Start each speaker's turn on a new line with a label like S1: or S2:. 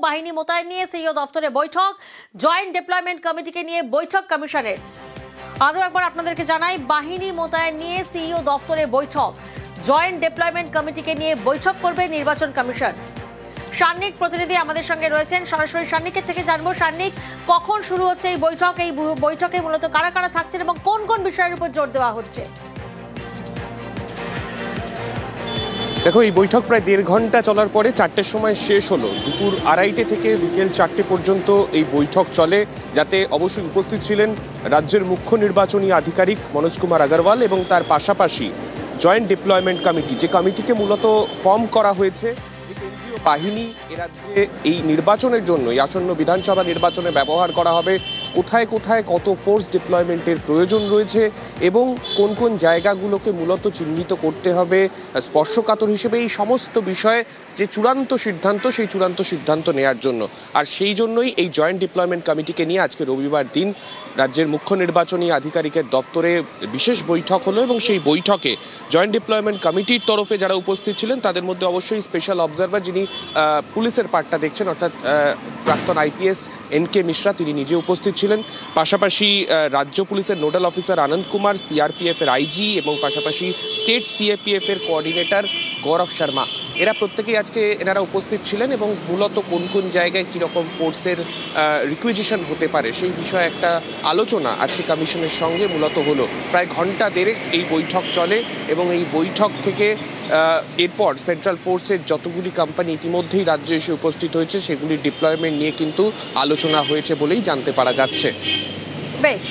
S1: বাহিনী মোতায়েন নিয়ে সিইও দফতরে বৈঠক, জয়েন্ট ডিপ্লয়মেন্ট কমিটিকে নিয়ে বৈঠক কমিশনের। আরও একবার আপনাদেরকে জানাই, বাহিনী মোতায়েন নিয়ে সিইও দফতরে বৈঠক, জয়েন্ট ডিপ্লয়মেন্ট কমিটিকে নিয়ে বৈঠক করবে নির্বাচন কমিশন। সান্নিক প্রতিনিধি আমাদের সঙ্গে রয়েছেন, সরাসরি সান্নিকের থেকে জানবো, সান্নিক কখন শুরু হচ্ছে এই বৈঠক, এই বৈঠকে মূলত কারা কারা থাকছেন এবং কোন কোন বিষয়ের উপর জোর দেওয়া হচ্ছে?
S2: দেখো, এই বৈঠক প্রায় 1.5 ঘন্টা চলার পরে 4টের সময় শেষ হলো। দুপুর 2:30 থেকে বিকেল 4টে পর্যন্ত এই বৈঠক চলে, যাতে অবশ্যই উপস্থিত ছিলেন রাজ্যের মুখ্য নির্বাচনী আধিকারিক মনোজ কুমার আগরওয়াল এবং তার পাশাপাশি জয়েন্ট ডিপ্লয়মেন্ট কমিটি, যে কমিটিকে মূলত ফর্ম করা হয়েছে, যে কেন্দ্রীয় বাহিনী এ রাজ্যে এই নির্বাচনের জন্য, এই আসন্ন বিধানসভা নির্বাচনে ব্যবহার করা হবে, কোথায় কোথায় কত ফোর্স ডিপ্লয়মেন্টের প্রয়োজন রয়েছে এবং কোন কোন জায়গাগুলোকে মূলত চিহ্নিত করতে হবে স্পর্শকাতর হিসেবে, এই সমস্ত বিষয়ে যে চূড়ান্ত সিদ্ধান্ত, সেই চূড়ান্ত সিদ্ধান্ত নেওয়ার জন্য। আর সেই জন্যই এই জয়েন্ট ডিপ্লয়মেন্ট কমিটিকে নিয়ে আজকে রবিবার দিন রাজ্যের মুখ্য নির্বাচনী আধিকারিকের দপ্তরে বিশেষ বৈঠক হলো এবং সেই বৈঠকে জয়েন্ট ডিপ্লয়মেন্ট কমিটির তরফে যারা উপস্থিত ছিলেন তাদের মধ্যে অবশ্যই স্পেশাল অবজারভার, যিনি পুলিশের পার্টটা দেখছেন, অর্থাৎ প্রাক্তন আইপিএস এনকে মিশ্রা, তিনি নিজে উপস্থিত ছিলেন। পাশাপাশি রাজ্য পুলিশের নোডাল অফিসার আনন্দ কুমার, সিআরপিএফ এর আইজি এবং পাশাপাশি স্টেট সিএপিএফ এর কোঅর্ডিনেটর গৌরব শর্মা, এরা প্রত্যেকেই আজকে এনারা উপস্থিত ছিলেন এবং মূলত কোন কোন জায়গায় কীরকম ফোর্সের রিকুইজিশন হতে পারে সেই বিষয়ে একটা আলোচনা আজকে কমিশনের সঙ্গে মূলত হলো। প্রায় ঘন্টা দেড়েক এই বৈঠক চলে এবং এই বৈঠক থেকে এরপর সেন্ট্রাল ফোর্সের যতগুলি কোম্পানি ইতিমধ্যেই রাজ্যে এসে উপস্থিত হয়েছে সেগুলির ডিপ্লয়মেন্ট নিয়ে কিন্তু আলোচনা হয়েছে বলেই জানতে পারা যাচ্ছে।
S1: বেশ।